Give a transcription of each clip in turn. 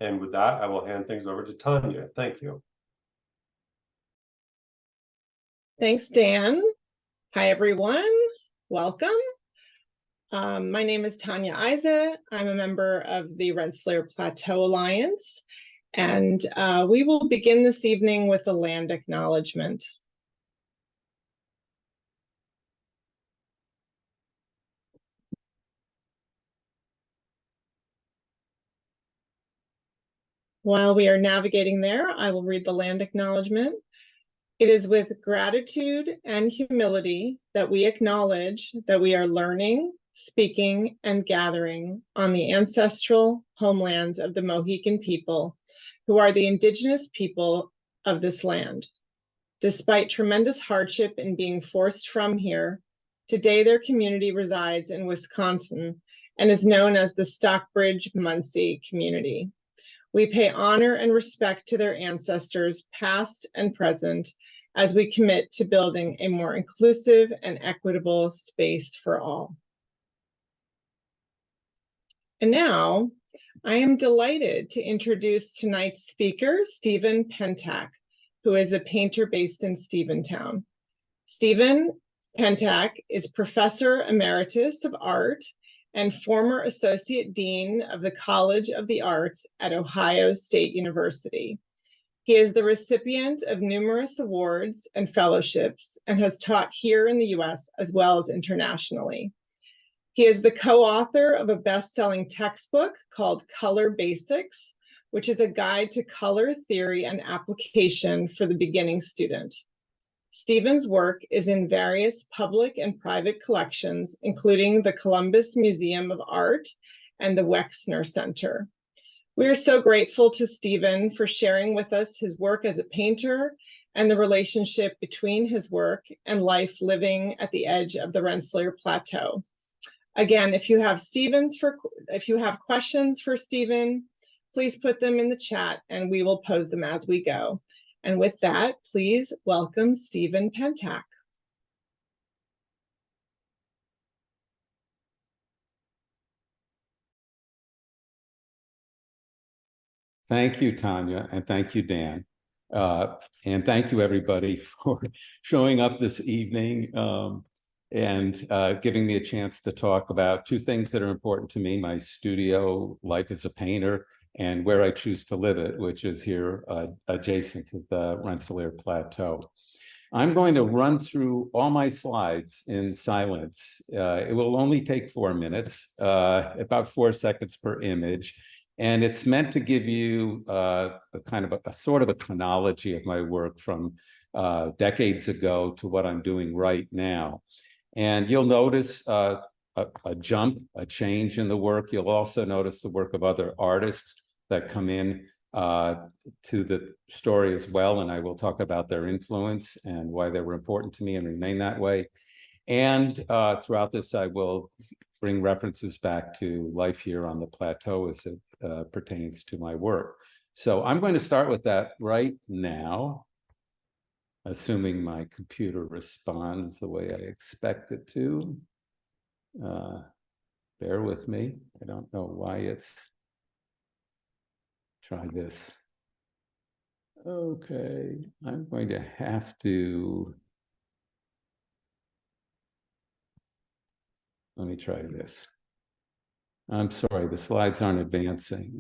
And with that, I will hand things over to Tanya. Thank you. Thanks, Dan. Hi, everyone. Welcome. My name is Tanya Isa. I'm a member of the Rensselaer Plateau Alliance, and we will begin this evening with a land acknowledgement. While we are navigating there, I will read the land acknowledgement. It is with gratitude and humility that we acknowledge that we are learning, speaking, and gathering on the ancestral homelands of the Mohican people, who are the indigenous people of this land. Despite tremendous hardship in being forced from here, today their community resides in Wisconsin and is known as the Stockbridge-Muncie community. We pay honor and respect to their ancestors, past and present, as we commit to building a more inclusive and equitable space for all. And now, I am delighted to introduce tonight's speaker, Stephen Pentak, who is a painter based in Stephentown. Stephen Pentak is Professor Emeritus of Art and former Associate Dean of the College of the Arts at Ohio State University. He is the recipient of numerous awards and fellowships and has taught here in the US as well as internationally. He is the co-author of a best-selling textbook called Color Basics, which is a guide to color theory and application for the beginning student. Stephen's work is in various public and private collections, including the Columbus Museum of Art and the Wexner Center. We are so grateful to Stephen for sharing with us his work as a painter and the relationship between his work and life living at the edge of the Rensselaer Plateau. Again, if you have questions for Stephen, please put them in the chat and we will pose them as we go. And with that, please welcome Stephen Pentak. Thank you, Tanya, and thank you, Dan. And thank you, everybody, for showing up this evening and giving me a chance to talk about two things that are important to me: my studio life as a painter and where I choose to live it, which is here adjacent to the Rensselaer Plateau. I'm going to run through all my slides in silence. It will only take 4 minutes, about 4 seconds per image. And it's meant to give you a kind of a sort of a chronology of my work from decades ago to what I'm doing right now. And you'll notice a change in the work. You'll also notice the work of other artists that come in to the story as well. And I will talk about their influence and why they were important to me and remain that way. And throughout this, I will bring references back to life here on the plateau as it pertains to my work. So I'm going to start with that right now, assuming my computer responds the way I expect it to. Bear with me. I don't know why it's... Try this. Okay, I'm going to have to... Let me try this. I'm sorry, the slides aren't advancing.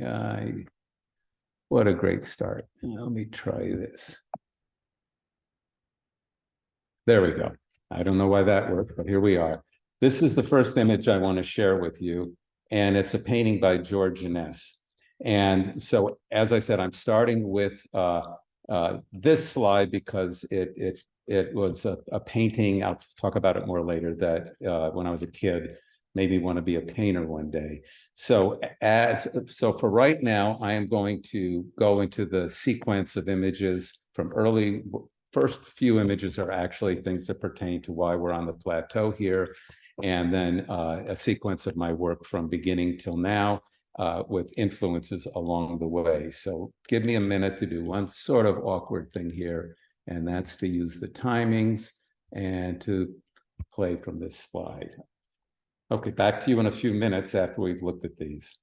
What a great start. Let me try this. There we go. I don't know why that worked, but here we are. This is the first image I want to share with you, and it's a painting by George Inness. And so, as I said, I'm starting with this slide because it was a painting, I'll talk about it more later, that when I was a kid, made me want to be a painter one day. So for right now, I am going to go into the sequence of images from first few images are actually things that pertain to why we're on the plateau here, and then a sequence of my work from beginning till now with influences along the way. So give me a minute to do one sort of awkward thing here, and that's to use the timings and to play from this slide. Okay, back to you in a few minutes after we've looked at these.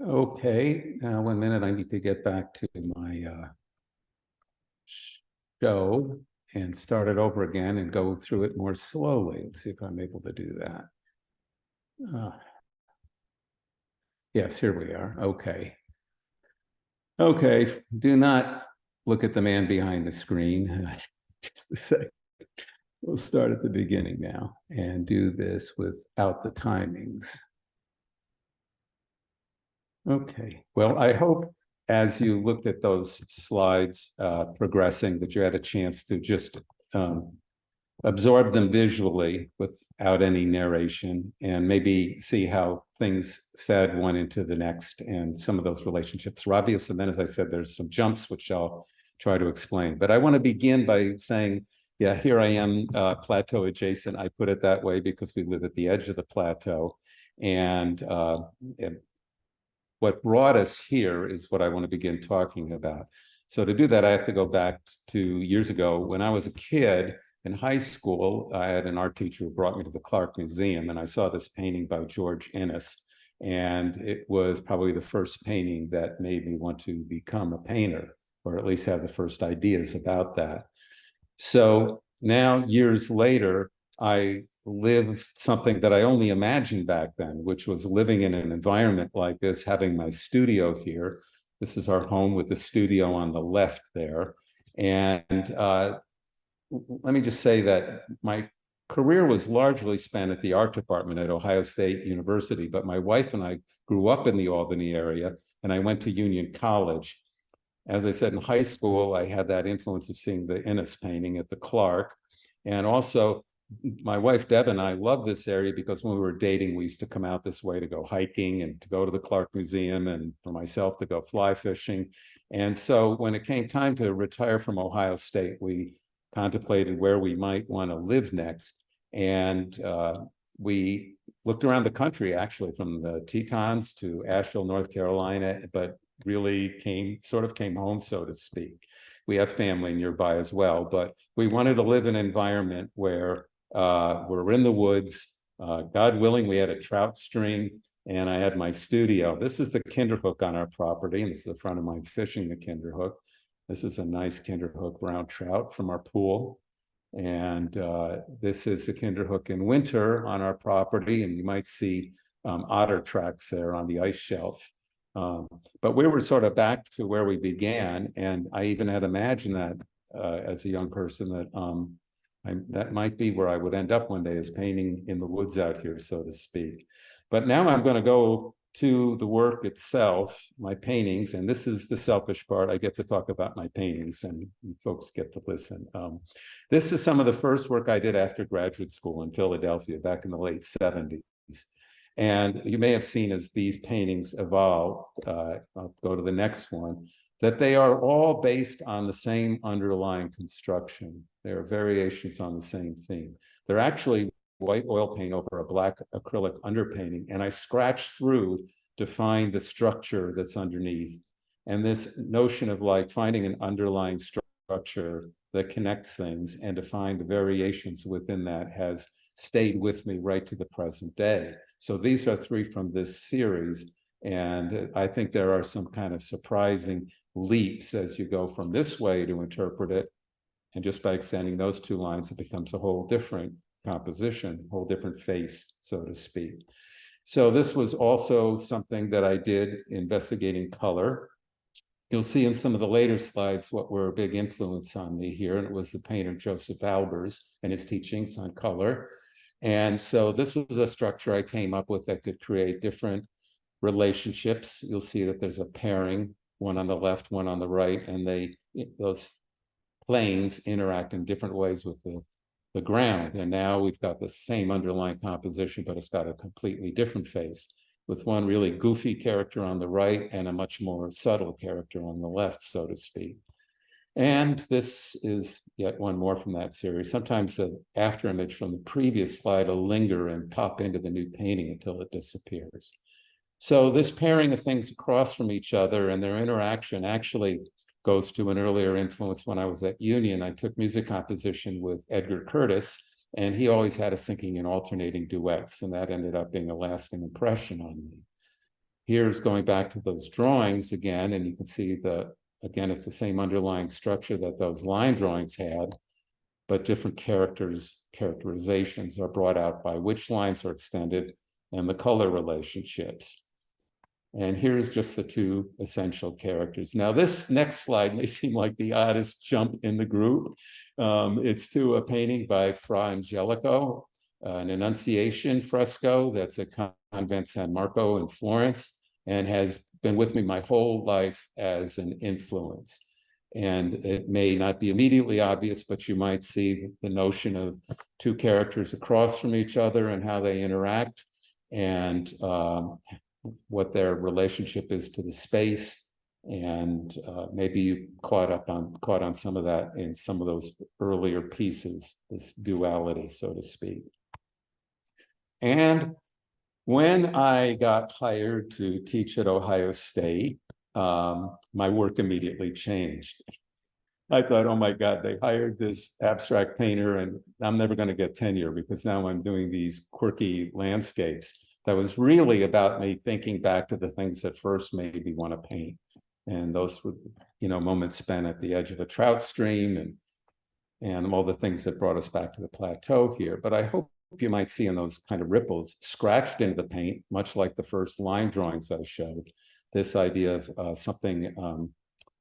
Okay, 1 minute. I need to get back to my show and start it over again and go through it more slowly. Let's see if I'm able to do that. Yes, here we are. Okay. Okay, do not look at the man behind the screen. Just a second. We'll start at the beginning now and do this without the timings. Okay, well, I hope as you looked at those slides progressing that you had a chance to just absorb them visually without any narration and maybe see how things fed one into the next and some of those relationships were obvious. And then, as I said, there's some jumps which I'll try to explain. But I want to begin by saying, yeah, here I am, plateau adjacent. I put it that way because we live at the edge of the plateau. And what brought us here is what I want to begin talking about. So to do that, I have to go back to years ago when I was a kid. In high school, I had an art teacher who brought me to the Clark Museum, and I saw this painting by George Inness, and it was probably the first painting that made me want to become a painter, or at least have the first ideas about that. So now, years later, I live something that I only imagined back then, which was living in an environment like this, having my studio here. This is our home with the studio on the left there. And let me just say that my career was largely spent at the art department at Ohio State University, but my wife and I grew up in the Albany area, and I went to Union College. As I said, in high school, I had that influence of seeing the Inness painting at the Clark. And also, my wife, Deb, and I love this area because when we were dating, we used to come out this way to go hiking and to go to the Clark Museum, and for myself to go fly fishing. And so when it came time to retire from Ohio State, we contemplated where we might want to live next. And we looked around the country, actually, from the Tetons to Asheville, North Carolina, but really came home, so to speak. We have family nearby as well, but we wanted to live in an environment where we're in the woods. God willing, we had a trout stream, and I had my studio. This is the Kinderhook on our property, and this is a friend of mine fishing the Kinderhook. This is a nice Kinderhook brown trout from our pool. And this is the Kinderhook in winter on our property, and you might see otter tracks there on the ice shelf. But we were sort of back to where we began, and I even had imagined that as a young person that that might be where I would end up one day, is painting in the woods out here, so to speak. But now I'm going to go to the work itself, my paintings, and this is the selfish part. I get to talk about my paintings, and folks get to listen. This is some of the first work I did after graduate school in Philadelphia back in the late 70s. And you may have seen as these paintings evolved, I'll go to the next one, that they are all based on the same underlying construction. They are variations on the same theme. They're actually white oil paint over a black acrylic underpainting, and I scratched through to find the structure that's underneath. And this notion of like finding an underlying structure that connects things and to find the variations within that has stayed with me right to the present day. So these are 3 from this series, and I think there are some kind of surprising leaps as you go from this way to interpret it. And just by extending those 2 lines, it becomes a whole different composition, whole different face, so to speak. So this was also something that I did investigating color. You'll see in some of the later slides what were a big influence on me here, and it was the painter Joseph Albers and his teachings on color. And so this was a structure I came up with that could create different relationships. You'll see that there's a pairing, one on the left, one on the right, and those planes interact in different ways with the ground. And now we've got the same underlying composition, but it's got a completely different face, with one really goofy character on the right and a much more subtle character on the left, so to speak. And this is yet one more from that series. Sometimes the after image from the previous slide will linger and pop into the new painting until it disappears. So this pairing of things across from each other and their interaction actually goes to an earlier influence. When I was at Union, I took music composition with Edgar Curtis, and he always had us thinking in alternating duets, and that ended up being a lasting impression on me. here's going back to those drawings again, and you can see again, it's the same underlying structure that those line drawings had, but different characterizations are brought out by which lines are extended and the color relationships. And here's just the two essential characters. Now, this next slide may seem like the oddest jump in the group. It's to a painting by Fra Angelico, an Annunciation fresco that's at Convent San Marco in Florence, and has been with me my whole life as an influence. And it may not be immediately obvious, but you might see the notion of two characters across from each other and how they interact, and what their relationship is to the space. And maybe you caught on some of that in some of those earlier pieces, this duality, so to speak. And when I got hired to teach at Ohio State, my work immediately changed. I thought, oh my God, they hired this abstract painter and I'm never going to get tenure because now I'm doing these quirky landscapes. That was really about me thinking back to the things that first made me want to paint. And those were, moments spent at the edge of a trout stream and all the things that brought us back to the plateau here. But I hope you might see in those kind of ripples scratched into the paint, much like the first line drawings I showed, this idea of something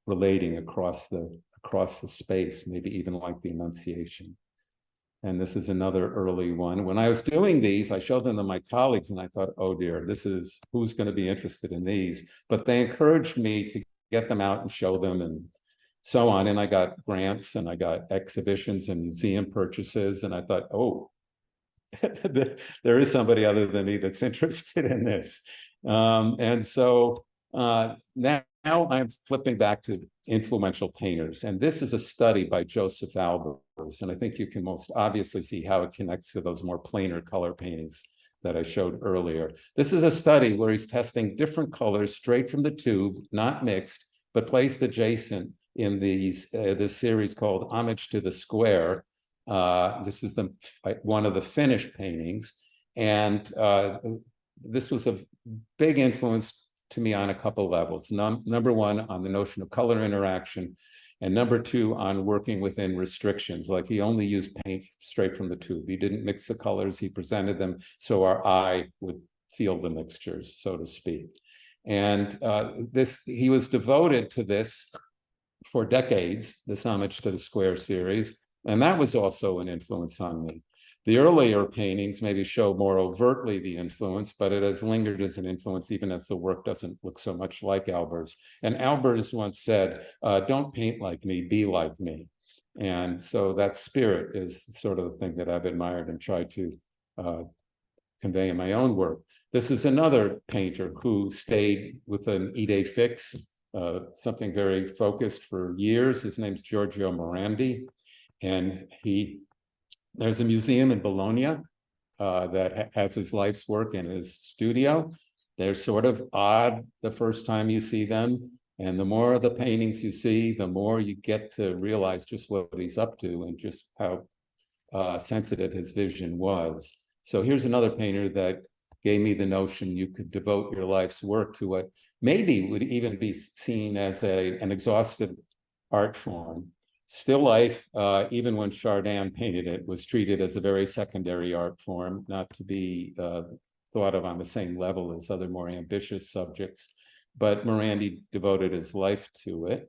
relating across the space, maybe even like the Annunciation. And this is another early one. When I was doing these, I showed them to my colleagues and I thought, oh dear, who's going to be interested in these? But they encouraged me to get them out and show them and so on. And I got grants and I got exhibitions and museum purchases. And I thought, oh, there is somebody other than me that's interested in this. And so now I'm flipping back to influential painters. And this is a study by Joseph Albers. And I think you can most obviously see how it connects to those more plainer color paintings that I showed earlier. This is a study where he's testing different colors straight from the tube, not mixed, but placed adjacent in this series called Homage to the Square. This is one of the finished paintings. And this was a big influence to me on a couple levels. Number one, on the notion of color interaction, and number two, on working within restrictions. Like he only used paint straight from the tube. He didn't mix the colors, he presented them so our eye would feel the mixtures, so to speak. And he was devoted to this for decades, this Homage to the Square series, and that was also an influence on me. The earlier paintings maybe show more overtly the influence, but it has lingered as an influence even as the work doesn't look so much like Albers. And Albers once said, don't paint like me, be like me. And so that spirit is sort of the thing that I've admired and tried to convey in my own work. This is another painter who stayed with an idée fixe, something very focused for years. His name's Giorgio Morandi. And there's a museum in Bologna that has his life's work in his studio. They're sort of odd the first time you see them. And the more of the paintings you see, the more you get to realize just what he's up to and just how sensitive his vision was. So here's another painter that gave me the notion you could devote your life's work to what maybe would even be seen as an exhaustive art form. Still life, even when Chardin painted it, was treated as a very secondary art form, not to be thought of on the same level as other more ambitious subjects. But Morandi devoted his life to it.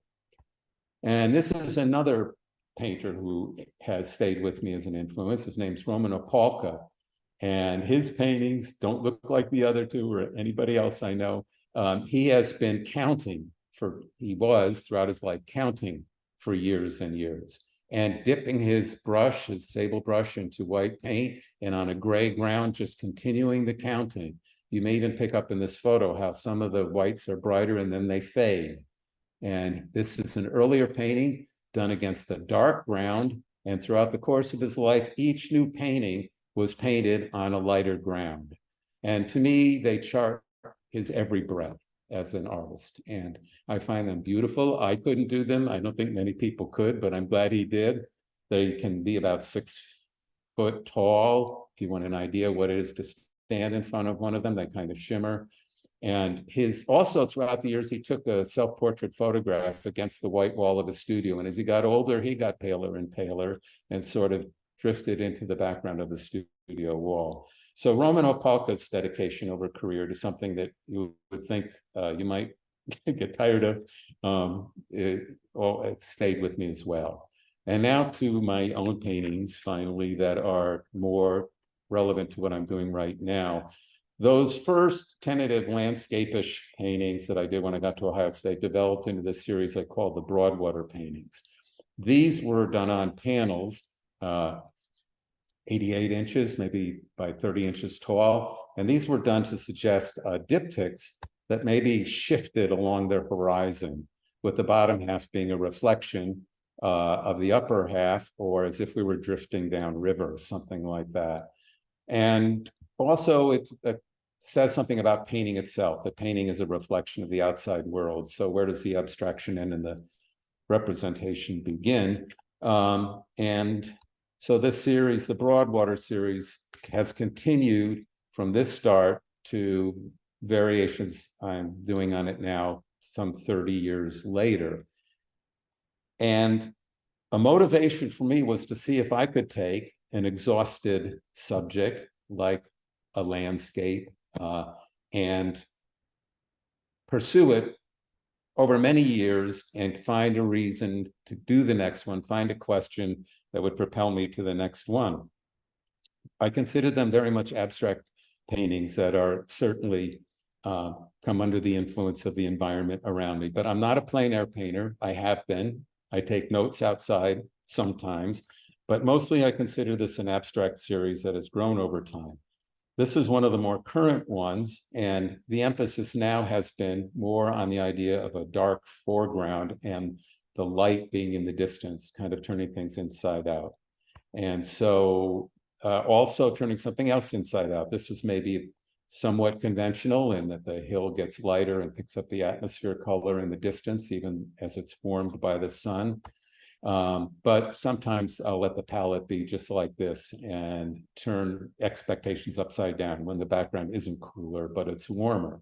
And this is another painter who has stayed with me as an influence. His name's Romano Palca. And his paintings don't look like the other two or anybody else I know. He has been he was throughout his life counting for years and years, and dipping his sable brush into white paint and on a gray ground, just continuing the counting. You may even pick up in this photo how some of the whites are brighter and then they fade. And this is an earlier painting done against a dark ground. And throughout the course of his life, each new painting was painted on a lighter ground. And to me, they chart his every breath as an artist. And I find them beautiful. I couldn't do them. I don't think many people could, but I'm glad he did. They can be about 6 foot tall. If you want an idea what it is to stand in front of one of them, they kind of shimmer. And also throughout the years, he took a self-portrait photograph against the white wall of his studio. And as he got older, he got paler and paler and sort of drifted into the background of the studio wall. So Roman Opalka's dedication over career to something that you would think you might get tired of, it stayed with me as well. And now to my own paintings, finally, that are more relevant to what I'm doing right now. Those first tentative landscape-ish paintings that I did when I got to Ohio State developed into this series I called the Broadwater paintings. These were done on panels, 88 inches, maybe by 30 inches tall. And these were done to suggest diptychs that maybe shifted along their horizon, with the bottom half being a reflection of the upper half, or as if we were drifting downriver, something like that. And also it says something about painting itself, that painting is a reflection of the outside world. So where does the abstraction end and the representation begin? And so this series, the Broadwater series, has continued from this start to variations I'm doing on it now, some 30 years later. And a motivation for me was to see if I could take an exhausted subject like a landscape and pursue it over many years and find a reason to do the next one, find a question that would propel me to the next one. I consider them very much abstract paintings that are certainly come under the influence of the environment around me, but I'm not a plein air painter. I have been. I take notes outside sometimes, but mostly I consider this an abstract series that has grown over time. This is one of the more current ones, and the emphasis now has been more on the idea of a dark foreground and the light being in the distance, kind of turning things inside out. And so also turning something else inside out. This is maybe somewhat conventional in that the hill gets lighter and picks up the atmosphere color in the distance, even as it's warmed by the sun. But sometimes I'll let the palette be just like this and turn expectations upside down when the background isn't cooler, but it's warmer.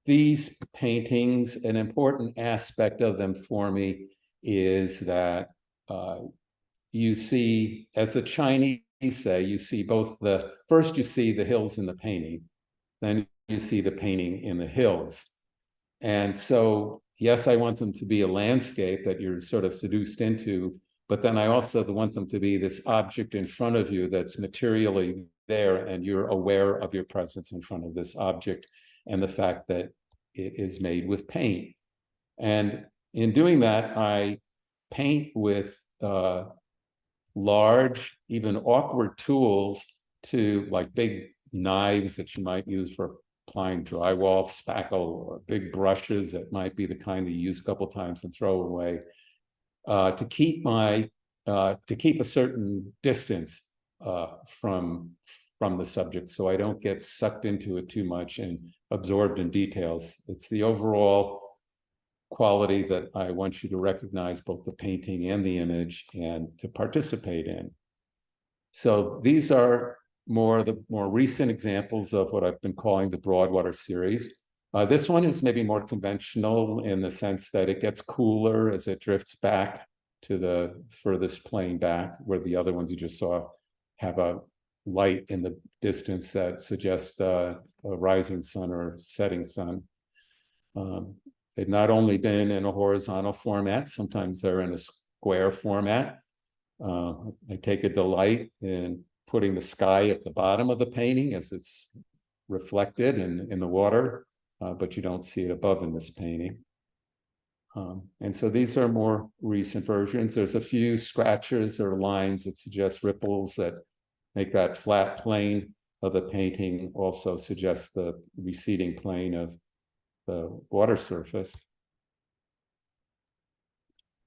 These paintings, an important aspect of them for me is that you see, as the Chinese say, you see first you see the hills in the painting, then you see the painting in the hills. And so, yes, I want them to be a landscape that you're sort of seduced into, but then I also want them to be this object in front of you that's materially there, and you're aware of your presence in front of this object and the fact that it is made with paint. And in doing that, I paint with large, even awkward tools, to like big knives that you might use for applying drywall, spackle, or big brushes that might be the kind that you use a couple times and throw away, to keep a certain distance from the subject, so I don't get sucked into it too much and absorbed in details. It's the overall quality that I want you to recognize, both the painting and the image, and to participate in. So these are the more recent examples of what I've been calling the Broadwater series. This one is maybe more conventional in the sense that it gets cooler as it drifts back to the furthest plane back, where the other ones you just saw have a light in the distance that suggests a rising sun or setting sun. They've not only been in a horizontal format, sometimes they're in a square format. I take a delight in putting the sky at the bottom of the painting as it's reflected in the water, but you don't see it above in this painting. And so these are more recent versions. There's a few scratches or lines that suggest ripples that make that flat plane of the painting also suggest the receding plane of the water surface.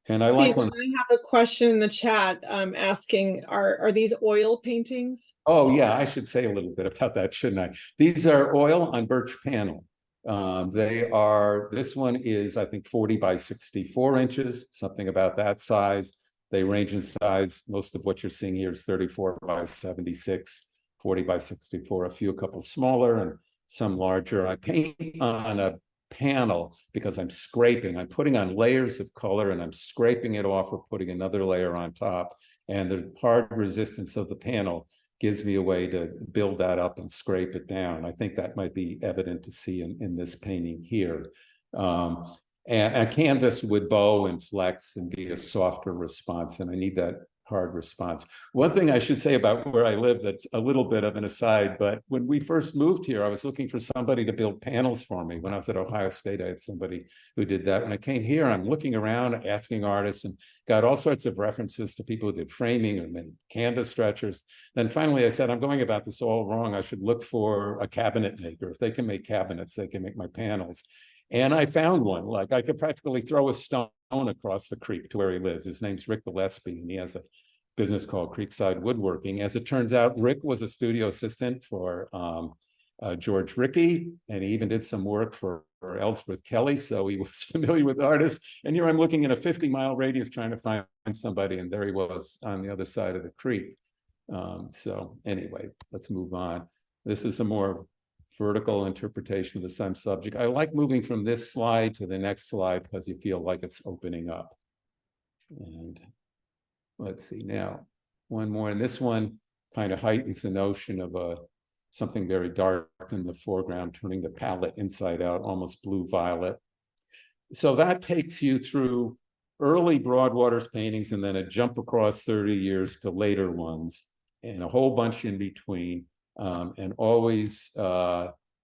And I like when I have a question in the chat asking, are these oil paintings? Oh yeah, I should say a little bit about that, shouldn't I? These are oil on birch panel. This one is, I think, 40 by 64 inches, something about that size. They range in size. Most of what you're seeing here is 34 by 76, 40 by 64, a couple smaller, and some larger. I paint on a panel because I'm scraping. I'm putting on layers of color and I'm scraping it off or putting another layer on top. And the hard resistance of the panel gives me a way to build that up and scrape it down. I think that might be evident to see in this painting here. And a canvas would bow and flex and be a softer response, and I need that hard response. One thing I should say about where I live that's a little bit of an aside, but when we first moved here, I was looking for somebody to build panels for me. When I was at Ohio State, I had somebody who did that. When I came here, I'm looking around, asking artists, and got all sorts of references to people who did framing or made canvas stretchers. Then finally I said, I'm going about this all wrong. I should look for a cabinet maker. If they can make cabinets, they can make my panels. And I found one. Like, I could practically throw a stone across the creek to where he lives. His name's Rick Gillespie, and he has a business called Creekside Woodworking. As it turns out, Rick was a studio assistant for George Rickey, and he even did some work for Elspeth Kelly, so he was familiar with artists. And here I'm looking in a 50-mile radius trying to find somebody, and there he was on the other side of the creek. So anyway, let's move on. This is a more vertical interpretation of the same subject. I like moving from this slide to the next slide because you feel like it's opening up. And let's see now, one more. And this one kind of heightens the notion of something very dark in the foreground, turning the palette inside out, almost blue-violet. So that takes you through early Broadwater's paintings and then a jump across 30 years to later ones and a whole bunch in between. And always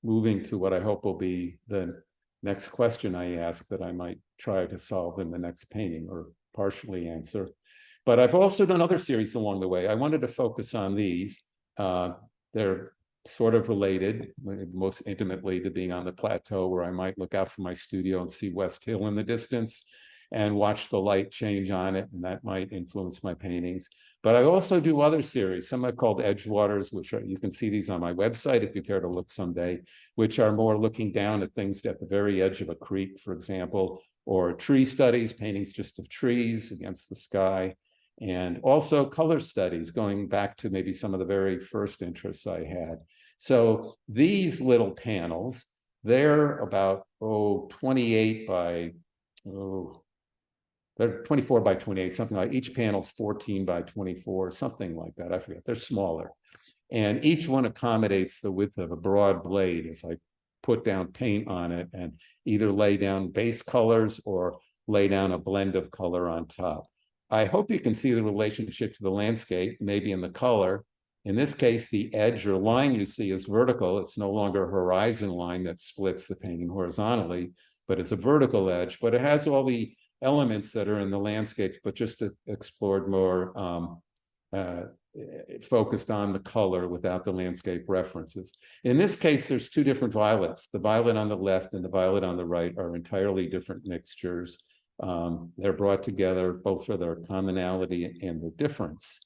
moving to what I hope will be the next question I ask that I might try to solve in the next painting or partially answer. But I've also done other series along the way. I wanted to focus on these. They're sort of related, most intimately to being on the plateau, where I might look out from my studio and see West Hill in the distance and watch the light change on it, and that might influence my paintings. But I also do other series. Some I've called Edgewaters, which are, you can see these on my website if you care to look someday, which are more looking down at things at the very edge of a creek, for example, or tree studies, paintings just of trees against the sky, and also color studies, going back to maybe some of the very first interests I had. So these little panels, they're about, 28 by, they're 24 by 28, something like, each panel's 14 by 24, something like that. I forget, they're smaller. And each one accommodates the width of a broad blade as I put down paint on it and either lay down base colors or lay down a blend of color on top. I hope you can see the relationship to the landscape, maybe in the color. In this case, the edge or line you see is vertical. It's no longer a horizon line that splits the painting horizontally, but it's a vertical edge, but it has all the elements that are in the landscape, but just explored more focused on the color without the landscape references. In this case, there's two different violets. The violet on the left and the violet on the right are entirely different mixtures. They're brought together both for their commonality and their difference.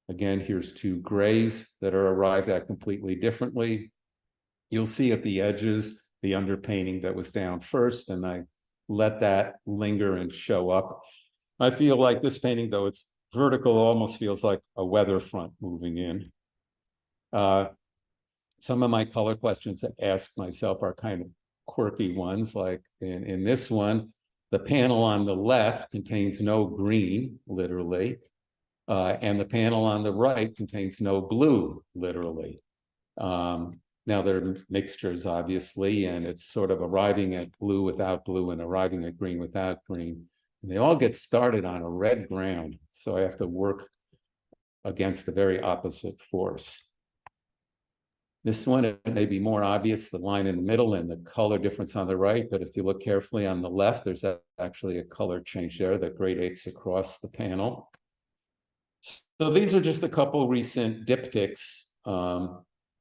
Again, here's two grays that are arrived at completely differently. You'll see at the edges the underpainting that was down first, and I let that linger and show up. I feel like this painting, though it's vertical, almost feels like a weather front moving in. Some of my color questions I ask myself are kind of quirky ones, like in this one, the panel on the left contains no green, literally, and the panel on the right contains no blue, literally. Now they're mixtures, obviously, and it's sort of arriving at blue without blue and arriving at green without green. And they all get started on a red ground, so I have to work against the very opposite force. This one, it may be more obvious, the line in the middle and the color difference on the right, but if you look carefully on the left, there's actually a color change there that gradates across the panel. So these are just a couple recent diptychs.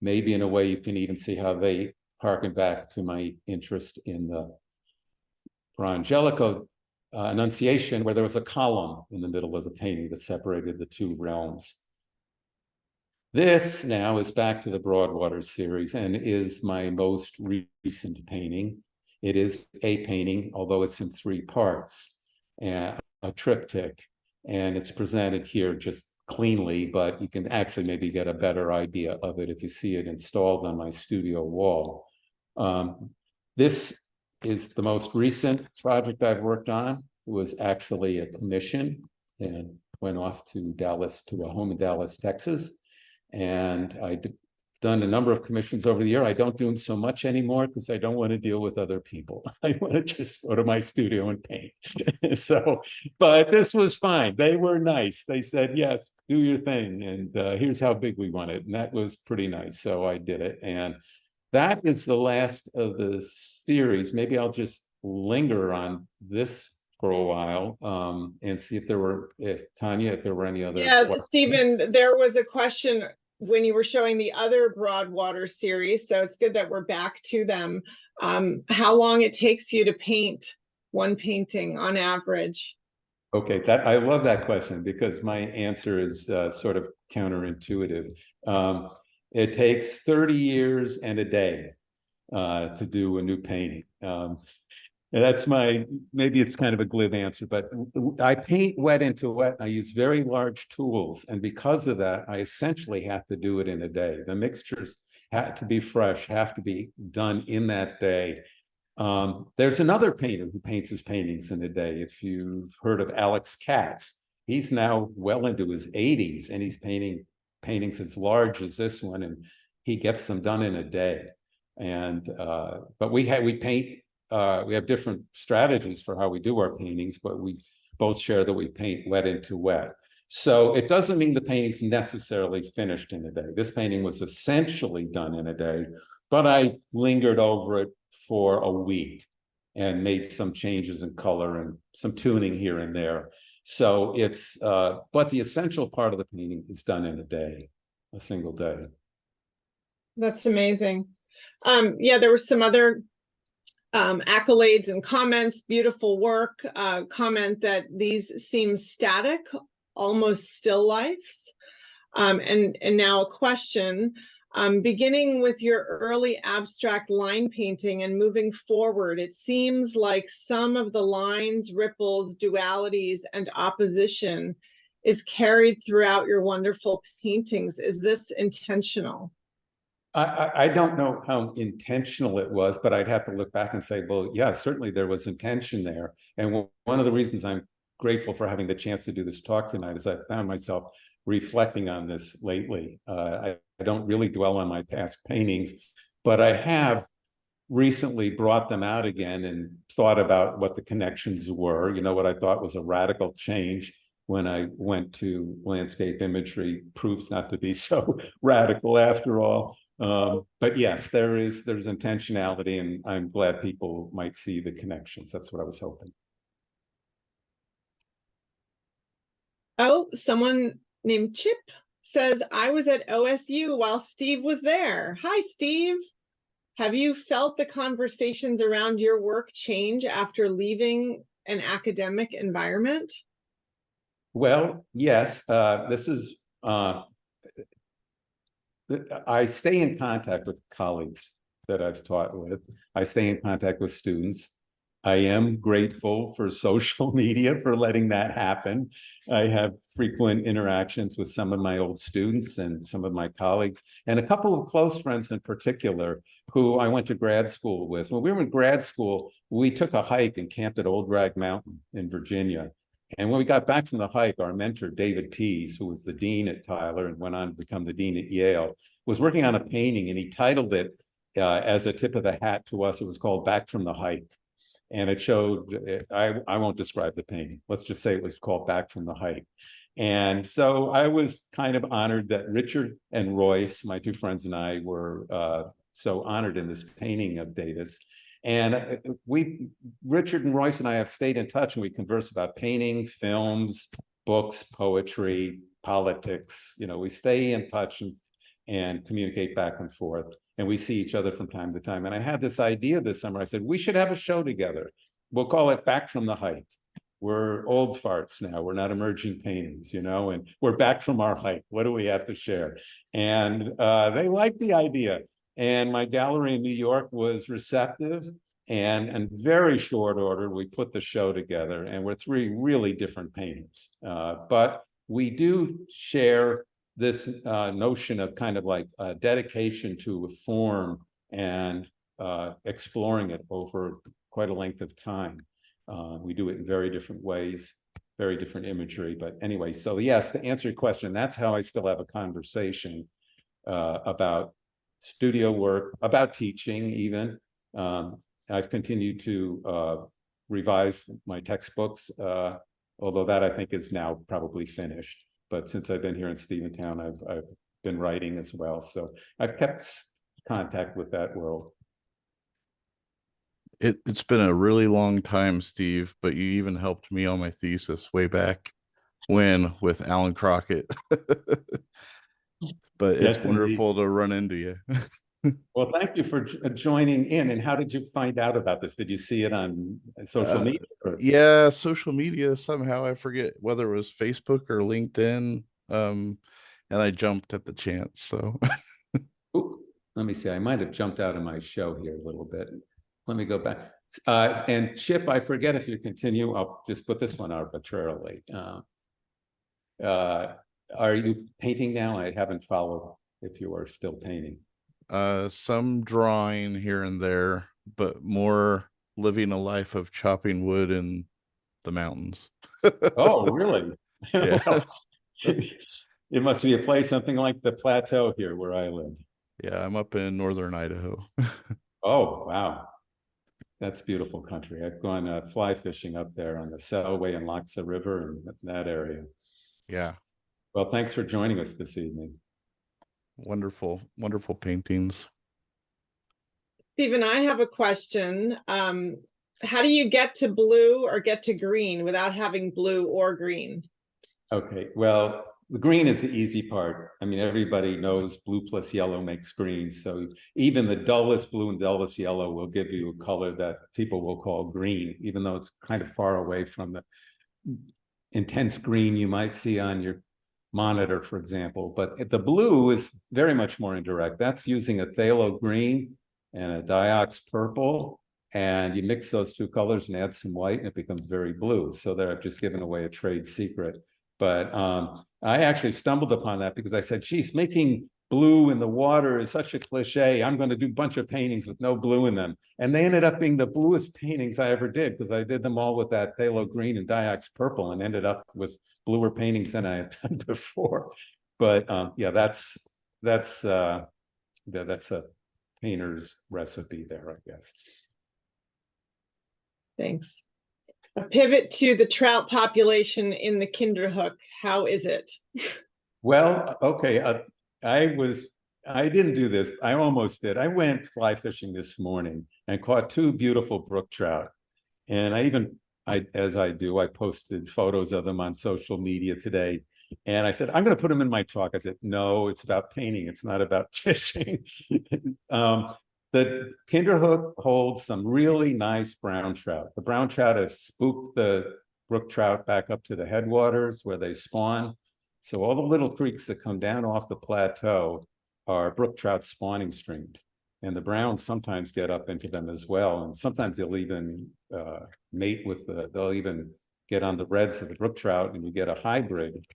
Maybe in a way you can even see how they harken back to my interest in the Fra Angelico Annunciation, where there was a column in the middle of the painting that separated the two realms. This now is back to the Broadwater series and is my most recent painting. It is a painting, although it's in three parts, and a triptych, and it's presented here just cleanly, but you can actually maybe get a better idea of it if you see it installed on my studio wall. This is the most recent project I've worked on. It was actually a commission and went off to Dallas, to a home in Dallas, Texas. And done a number of commissions over the year. I don't do them so much anymore because I don't want to deal with other people. I want to just go to my studio and paint. So, but this was fine. They were nice. They said, yes, do your thing. And here's how big we want it. And that was pretty nice. So I did it. And that is the last of the series. Maybe I'll just linger on this for a while and see if Tanya, if there were any other. Yeah, Stephen, there was a question when you were showing the other Broadwater series, so it's good that we're back to them. How long it takes you to paint one painting on average? Okay, I love that question because my answer is sort of counterintuitive. It takes 30 years and a day to do a new painting. And that's maybe it's kind of a glib answer, but I paint wet into wet. I use very large tools. And because of that, I essentially have to do it in a day. The mixtures have to be fresh, have to be done in that day. There's another painter who paints his paintings in a day. If you've heard of Alex Katz, he's now well into his 80s and he's painting paintings as large as this one, and he gets them done in a day. And but we have different strategies for how we do our paintings, but we both share that we paint wet into wet. So it doesn't mean the painting's necessarily finished in a day. This painting was essentially done in a day, but I lingered over it for a week and made some changes in color and some tuning here and there. So it's, but the essential part of the painting is done in a day, a single day. That's amazing. Yeah, there were some other accolades and comments. Beautiful work. Comment that these seem static, almost still lifes. And now a question. Beginning with your early abstract line painting and moving forward, it seems like some of the lines, ripples, dualities, and opposition is carried throughout your wonderful paintings. Is this intentional? I don't know how intentional it was, but I'd have to look back and say, well, yeah, certainly there was intention there. And one of the reasons I'm grateful for having the chance to do this talk tonight is I found myself reflecting on this lately. I don't really dwell on my past paintings, but I have recently brought them out again and thought about what the connections were. You know, what I thought was a radical change when I went to landscape imagery proves not to be so radical after all. But yes, there's intentionality, and I'm glad people might see the connections. That's what I was hoping. Oh, someone named Chip says, I was at OSU while Steve was there. Hi, Steve. Have you felt the conversations around your work change after leaving an academic environment? Well, yes, I stay in contact with colleagues that I've taught with. I stay in contact with students. I am grateful for social media for letting that happen. I have frequent interactions with some of my old students and some of my colleagues, and a couple of close friends in particular who I went to grad school with. When we were in grad school, we took a hike and camped at Old Rag Mountain in Virginia. And when we got back from the hike, our mentor, David Pease, who was the dean at Tyler and went on to become the dean at Yale, was working on a painting, and he titled it as a tip of the hat to us. It was called Back from the Hike. And it showed, I won't describe the painting. Let's just say it was called Back from the Hike. And so I was kind of honored that Richard and Royce, my two friends, and I were so honored in this painting of David's. And Richard and Royce and I have stayed in touch, and we converse about painting, films, books, poetry, politics. You know, we stay in touch and communicate back and forth. And we see each other from time to time. And I had this idea this summer. I said, we should have a show together. We'll call it Back from the Hike. We're old farts now. We're not emerging paintings, you know, and we're back from our hike. What do we have to share? And they liked the idea. And my gallery in New York was receptive, and in very short order, we put the show together, and we're three really different painters. But we do share this notion of kind of like dedication to a form and exploring it over quite a length of time. We do it in very different ways, very different imagery. But anyway, so yes, to answer your question, that's how I still have a conversation about studio work, about teaching even. I've continued to revise my textbooks, although that I think is now probably finished. But since I've been here in Stephentown, I've been writing as well. So I've kept contact with that world. It's been a really long time, Steve, but you even helped me on my thesis way back when with Alan Crockett. But it's Yes, wonderful to run into you. Well, thank you for joining in. And how did you find out about this? Did you see it on social media? Yeah, social media somehow. I forget whether it was Facebook or LinkedIn. And I jumped at the chance. So Ooh, let me see. I might have jumped out of my show here a little bit. Let me go back. And Chip, I forget if you continue. I'll just put this one arbitrarily. Are you painting now? I haven't followed if you are still painting. some drawing here and there, but more living a life of chopping wood in the mountains. Oh, really? Yeah. Well, it must be a place, something like the plateau here where I live. Yeah, I'm up in northern Idaho. Oh, wow. That's beautiful country. I've gone fly fishing up there on the Selway and Loxa River and that area. Yeah, Well, thanks for joining us this evening. wonderful, wonderful paintings. Stephen, I have a question. How do you get to blue or get to green without having blue or green? Okay, well, the green is the easy part. I mean, everybody knows blue plus yellow makes green. So even the dullest blue and dullest yellow will give you a color that people will call green, even though it's kind of far away from the intense green you might see on your monitor, for example. But the blue is very much more indirect. That's using a phthalo green and a diox purple. And you mix those two colors and add some white and it becomes very blue. So there, I've just given away a trade secret. But I actually stumbled upon that because I said, geez, making blue in the water is such a cliche. I'm going to do a bunch of paintings with no blue in them. And they ended up being the bluest paintings I ever did because I did them all with that phthalo green and diox purple and ended up with bluer paintings than I had done before. But yeah, that's a painter's recipe there, I guess. Thanks. A pivot to the trout population in the Kinderhook. How is it? Well, okay. I didn't do this. I almost did. I went fly fishing this morning and caught two beautiful brook trout. And as I do, I posted photos of them on social media today. And I said, I'm going to put them in my talk. I said, no, it's about painting. It's not about fishing. The Kinderhook holds some really nice brown trout. The brown trout have spooked the brook trout back up to the headwaters where they spawn. So all the little creeks that come down off the plateau are brook trout spawning streams. And the browns sometimes get up into them as well. And sometimes they'll even mate with they'll even get on the reds of the brook trout and you get a hybrid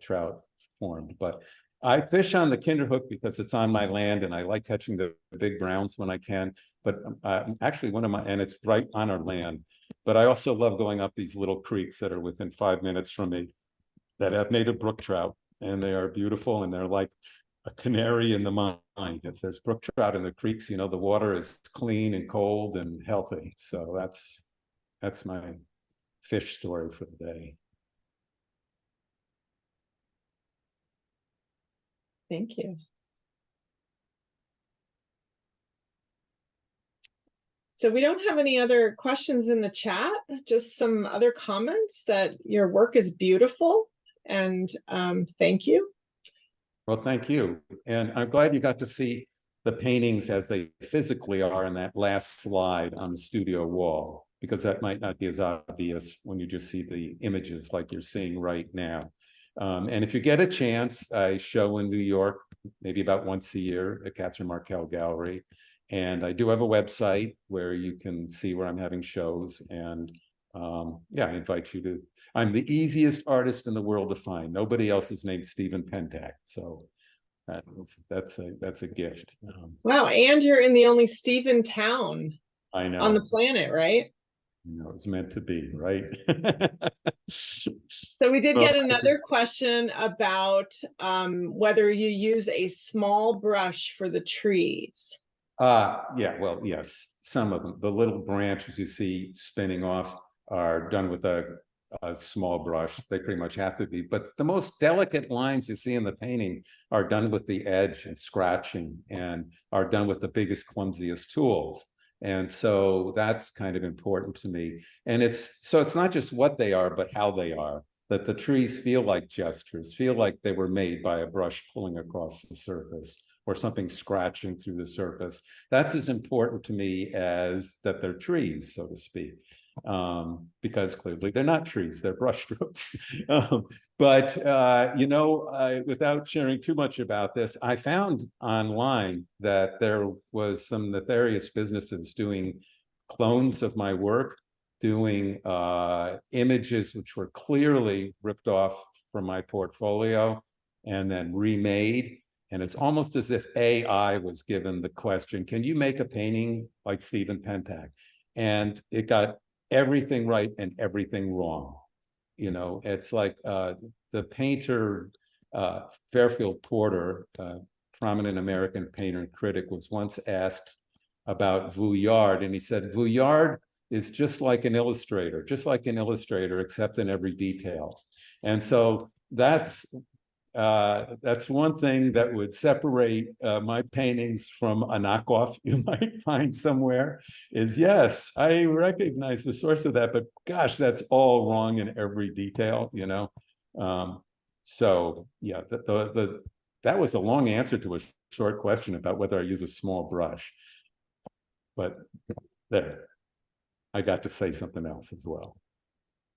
trout formed. But I fish on the Kinderhook because it's on my land and I like catching the big browns when I can. But actually and it's right on our land. But I also love going up these little creeks that are within 5 minutes from me that have native brook trout. And they are beautiful and they're like a canary in the mine. If there's brook trout in the creeks, you know, the water is clean and cold and healthy. So that's my fish story for the day. Thank you. So we don't have any other questions in the chat, just some other comments that your work is beautiful and thank you. Well, thank you. And I'm glad you got to see the paintings as they physically are in that last slide on the studio wall, because that might not be as obvious when you just see the images like you're seeing right now. And if you get a chance, I show in New York, maybe about once a year at Catherine Markel Gallery. And I do have a website where you can see where I'm having shows. And yeah, I invite you to. I'm the easiest artist in the world to find. Nobody else is named Stephen Pentak. So That's a gift. Wow, and you're in the only Stephentown I know. on the planet, right? It's meant to be, right? So we did get another question about whether you use a small brush for the trees. Yeah, well, yes, some of them. The little branches you see spinning off are done with a small brush. They pretty much have to be. But the most delicate lines you see in the painting are done with the edge and scratching, and are done with the biggest, clumsiest tools. And so that's kind of important to me. And it's not just what they are, but how they are. That the trees feel like gestures, feel like they were made by a brush pulling across the surface, or something scratching through the surface. That's as important to me as that they're trees, so to speak, because clearly they're not trees, they're brush strokes. But without sharing too much about this, I found online that there was some nefarious businesses doing clones of my work, doing images which were clearly ripped off from my portfolio and then remade. And it's almost as if AI was given the question, can you make a painting like Stephen Pentak? And it got everything right and everything wrong. It's like the painter, Fairfield Porter, prominent American painter and critic, was once asked about Vuillard, and he said, Vuillard is just like an illustrator, except in every detail. And so that's one thing that would separate my paintings from a knockoff you might find somewhere, is yes, I recognize the source of that, but gosh, that's all wrong in every detail, so yeah, that was a long answer to a short question about whether I use a small brush. But there, I got to say something else as well.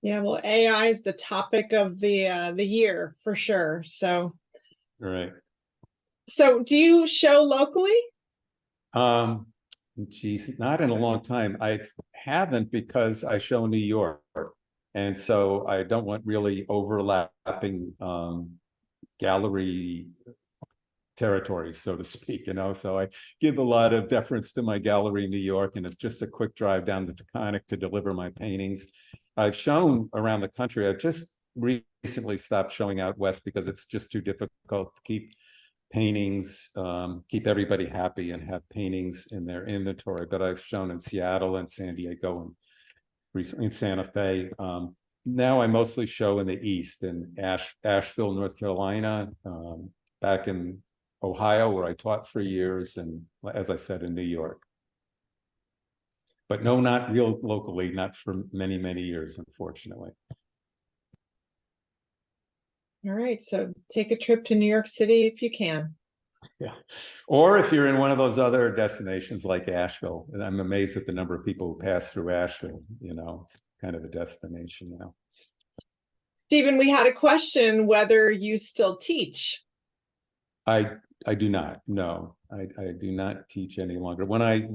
Yeah, well, AI is the topic of the year for sure. So, All right. So do you show locally? Geez, not in a long time. I haven't, because I show New York, and so I don't want really overlapping gallery territories, so to speak, so I give a lot of deference to my gallery in New York, and it's just a quick drive down the Taconic to deliver my paintings. I've shown around the country. I've just recently stopped showing out west because it's just too difficult to keep paintings, keep everybody happy and have paintings in their inventory. But I've shown in Seattle and San Diego and recently in Santa Fe. Now I mostly show in the East, in Asheville, North Carolina, back in Ohio, where I taught for years, and as I said, in New York. But no, not real locally, not for many, many years, unfortunately. All right, so take a trip to New York City if you can. Yeah, or if you're in one of those other destinations like Asheville, and I'm amazed at the number of people who pass through Asheville. It's kind of a destination now. Stephen, we had a question whether you still teach. I do not. No, I do not teach any longer. When I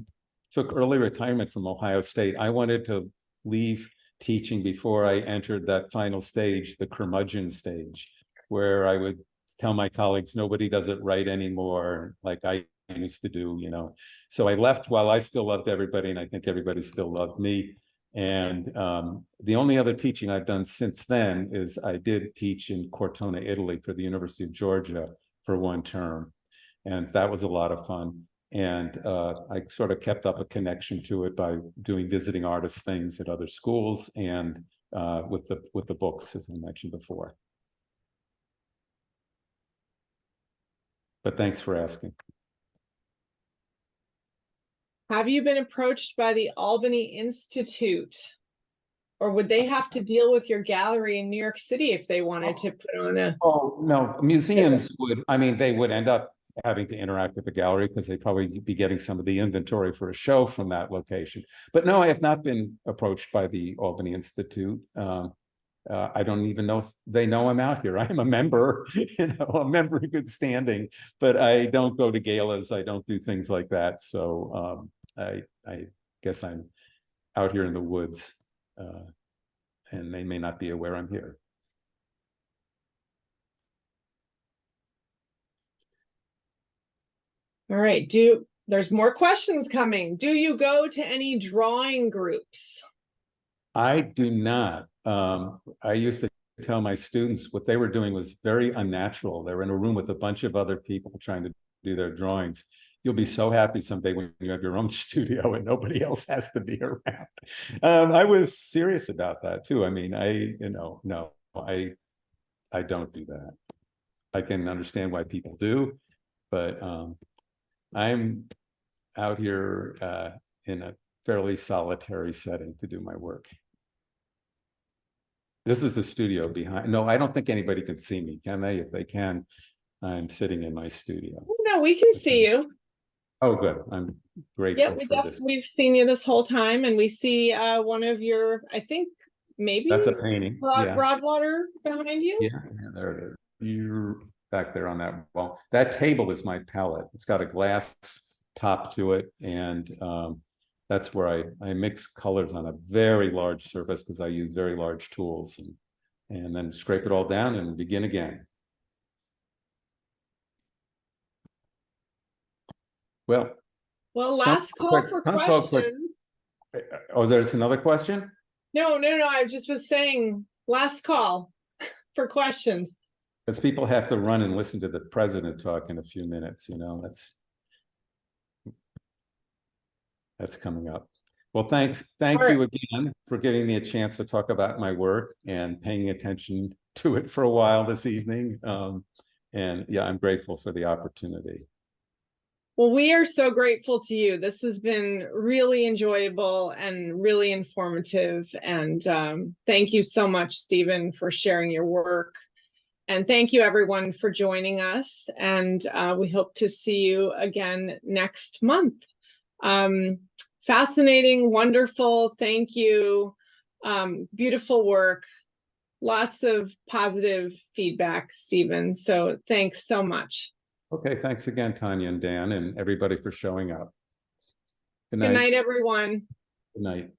took early retirement from Ohio State, I wanted to leave teaching before I entered that final stage, the curmudgeon stage, where I would tell my colleagues nobody does it right anymore, like I used to do, So I left while I still loved everybody, and I think everybody still loved me. And the only other teaching I've done since then is I did teach in Cortona, Italy, for the University of Georgia for one term. And that was a lot of fun. And I sort of kept up a connection to it by doing visiting artist things at other schools and with the books, as I mentioned before. But thanks for asking. Have you been approached by the Albany Institute? Or would they have to deal with your gallery in New York City if they wanted to put on a... Oh, no, museums would, they would end up having to interact with the gallery because they'd probably be getting some of the inventory for a show from that location. But no, I have not been approached by the Albany Institute. I don't even know if they know I'm out here. I'm a member, a member in good standing, but I don't go to galas. I don't do things like that. So I guess I'm out here in the woods, and they may not be aware I'm here. All right, there's more questions coming. Do you go to any drawing groups? I do not. I used to tell my students what they were doing was very unnatural. They were in a room with a bunch of other people trying to do their drawings. You'll be so happy someday when you have your own studio and nobody else has to be around. I was serious about that too. I mean, no, I don't do that. I can understand why people do, but I'm out here in a fairly solitary setting to do my work. This is the studio behind. No, I don't think anybody can see me, can they? If they can, I'm sitting in my studio. No, we can see you. Oh, good. I'm grateful Yeah, for this. we've seen you this whole time, and we see one of your, I think maybe That's a painting. Yeah. Broadwater behind you. Yeah, there it is. You're back there on that wall. That table is my palette. It's got a glass top to it, and that's where I mix colors on a very large surface because I use very large tools, and then scrape it all down and begin again. Well, Last call for questions. Oh, there's another question? No. I just was saying last call for questions. Because people have to run and listen to the president talk in a few minutes, that's coming up. Well, thank you again for giving me a chance to talk about my work and paying attention to it for a while this evening. And yeah, I'm grateful for the opportunity. Well, we are so grateful to you. This has been really enjoyable and really informative. And thank you so much, Stephen, for sharing your work. And thank you, everyone, for joining us. And we hope to see you again next month. Fascinating, wonderful. Thank you. Beautiful work. Lots of positive feedback, Stephen. So thanks so much. Okay, thanks again, Tanya and Dan, and everybody for showing up. Good night. Good night, everyone. Good night.